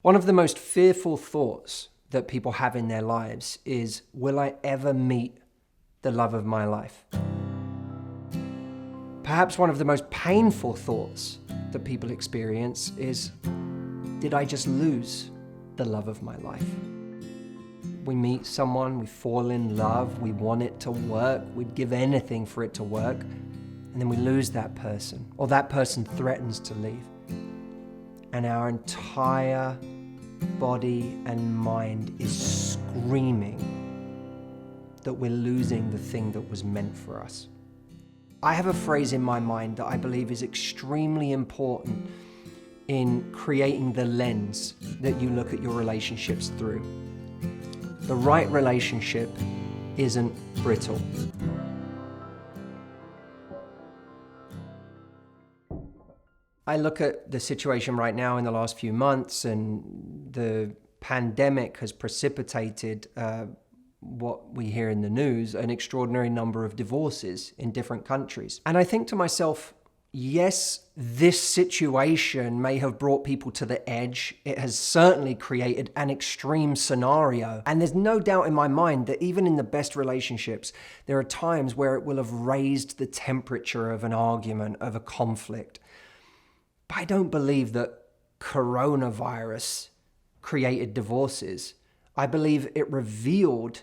One of the most fearful thoughts that people have in their lives is, will I ever meet the love of my life? Perhaps one of the most painful thoughts that people experience is, did I just lose the love of my life? We meet someone, we fall in love, we want it to work, we'd give anything for it to work, and then we lose that person, or that person threatens to leave. And our entire body and mind is screaming that we're losing the thing that was meant for us. I have a phrase in my mind that I believe is extremely important in creating the lens that you look at your relationships through. The right relationship isn't brittle. I look at the situation right now in the last few months, and the pandemic has precipitated what we hear in the news, an extraordinary number of divorces in different countries. And I think to myself, yes, this situation may have brought people to the edge. It has certainly created an extreme scenario. And there's no doubt in my mind that even in the best relationships, there are times where it will have raised the temperature of an argument, of a conflict. But I don't believe that coronavirus created divorces. I believe it revealed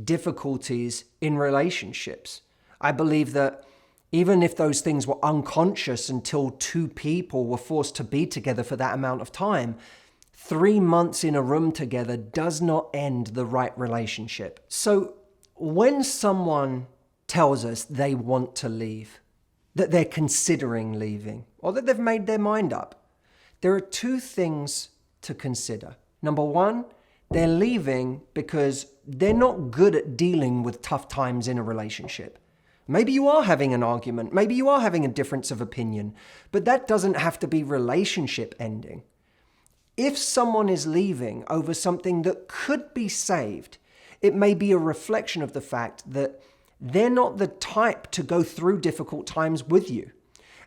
difficulties in relationships. I believe that even if those things were unconscious until two people were forced to be together for that amount of time, 3 months in a room together does not end the right relationship. So when someone tells us they want to leave, that they're considering leaving, or that they've made their mind up, there are two things to consider. Number one, they're leaving because they're not good at dealing with tough times in a relationship. Maybe you are having an argument, maybe you are having a difference of opinion, but that doesn't have to be relationship ending. If someone is leaving over something that could be saved, it may be a reflection of the fact that they're not the type to go through difficult times with you.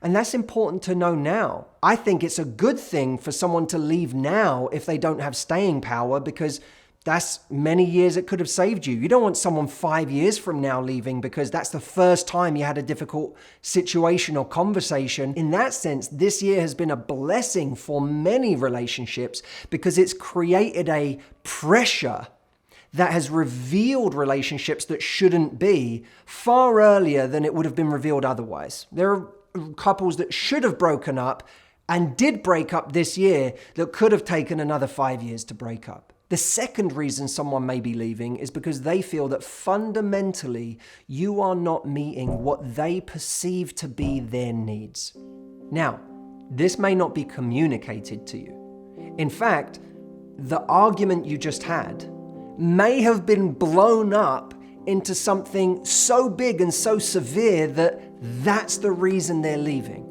And that's important to know now. I think it's a good thing for someone to leave now if they don't have staying power, because that's many years it could have saved you. You don't want someone 5 years from now leaving because that's the first time you had a difficult situation or conversation. In that sense, this year has been a blessing for many relationships because it's created a pressure that has revealed relationships that shouldn't be far earlier than it would have been revealed otherwise. There are couples that should have broken up and did break up this year that could have taken another 5 years to break up. The second reason someone may be leaving is because they feel that fundamentally you are not meeting what they perceive to be their needs. Now, this may not be communicated to you. In fact, the argument you just had may have been blown up into something so big and so severe that that's the reason they're leaving.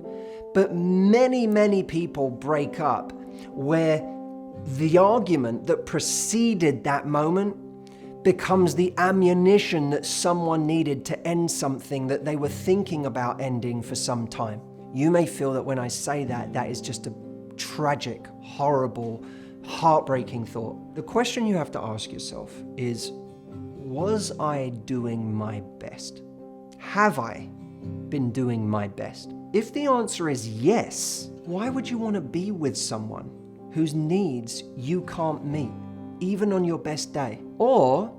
But many people break up where the argument that preceded that moment becomes the ammunition that someone needed to end something that they were thinking about ending for some time. You may feel that when I say that, that is just a tragic, horrible, heartbreaking thought. The question you have to ask yourself is, was I doing my best? Have I been doing my best? If the answer is yes, why would you want to be with someone whose needs you can't meet, even on your best day? Or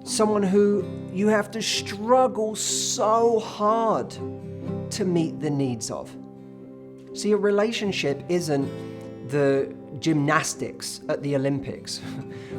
someone who you have to struggle so hard to meet the needs of? See, a relationship isn't the gymnastics at the Olympics,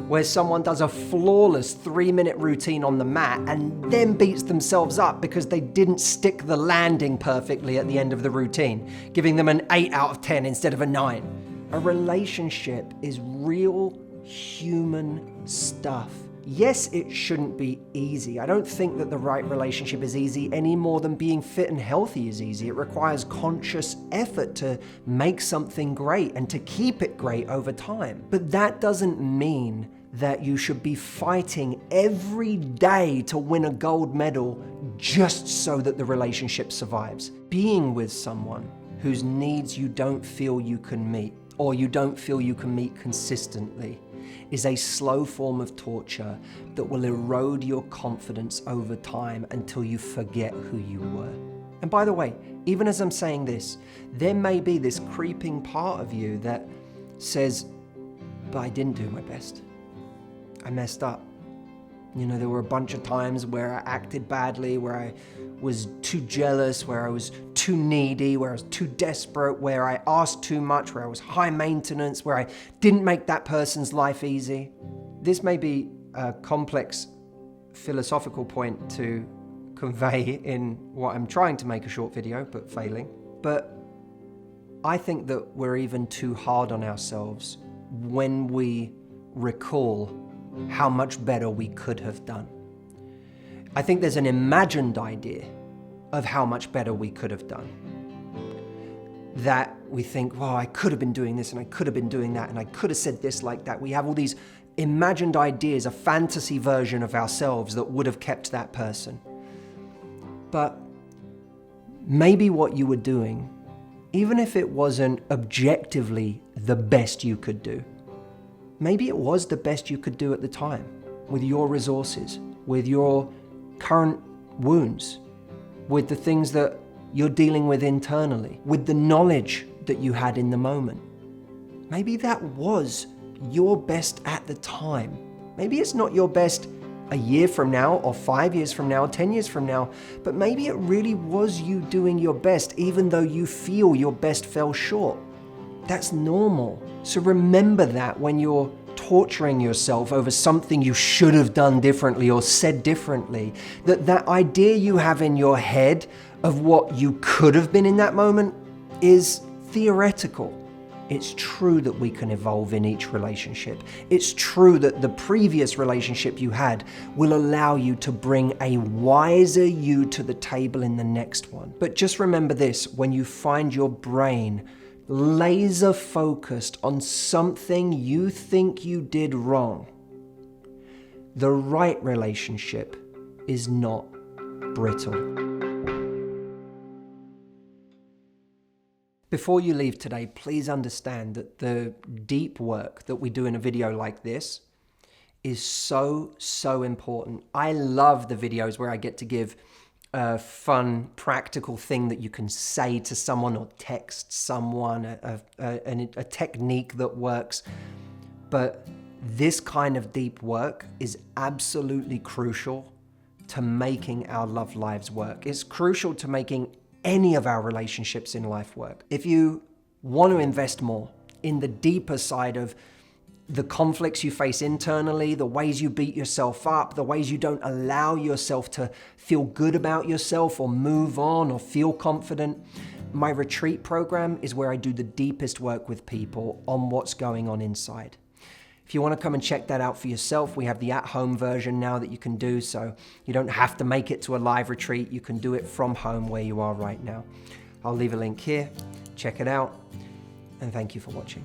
where someone does a flawless 3-minute routine on the mat and then beats themselves up because they didn't stick the landing perfectly at the end of the routine, giving them an 8 out of 10 instead of a 9. A relationship is real human stuff. Yes, it shouldn't be easy. I don't think that the right relationship is easy any more than being fit and healthy is easy. It requires conscious effort to make something great and to keep it great over time. But that doesn't mean that you should be fighting every day to win a gold medal just so that the relationship survives. Being with someone whose needs you don't feel you can meet or you don't feel you can meet consistently is a slow form of torture that will erode your confidence over time until you forget who you were. And by the way, even as I'm saying this, there may be this creeping part of you that says, but I didn't do my best. I messed up. You know, there were a bunch of times where I acted badly, where I was too jealous, where I was too needy, where I was too desperate, where I asked too much, where I was high maintenance, where I didn't make that person's life easy. This may be a complex philosophical point to convey in what I'm trying to make a short video, but failing. But I think that we're even too hard on ourselves when we recall how much better we could have done. I think there's an imagined idea of how much better we could have done. That we think, well, I could have been doing this and I could have been doing that and I could have said this like that. We have all these imagined ideas, a fantasy version of ourselves that would have kept that person. But maybe what you were doing, even if it wasn't objectively the best you could do, maybe it was the best you could do at the time, with your resources, with your current wounds, with the things that you're dealing with internally, with the knowledge that you had in the moment. Maybe that was your best at the time. Maybe it's not your best a year from now, or 5 years from now, 10 years from now, but maybe it really was you doing your best, even though you feel your best fell short. That's normal. So remember that when you're torturing yourself over something you should have done differently or said differently, that idea you have in your head of what you could have been in that moment is theoretical. It's true that we can evolve in each relationship. It's true that the previous relationship you had will allow you to bring a wiser you to the table in the next one. But just remember this, when you find your brain laser focused on something you think you did wrong, the right relationship is not brittle. Before you leave today, please understand that the deep work that we do in a video like this is so important. I love the videos where I get to give a fun, practical thing that you can say to someone or text someone, a technique that works. But this kind of deep work is absolutely crucial to making our love lives work. It's crucial to making any of our relationships in life work. If you want to invest more in the deeper side of the conflicts you face internally, the ways you beat yourself up, the ways you don't allow yourself to feel good about yourself or move on or feel confident, my retreat program is where I do the deepest work with people on what's going on inside. If you want to come and check that out for yourself, we have the at-home version now that you can do, so you don't have to make it to a live retreat. You can do it from home where you are right now. I'll leave a link here. Check it out, and thank you for watching.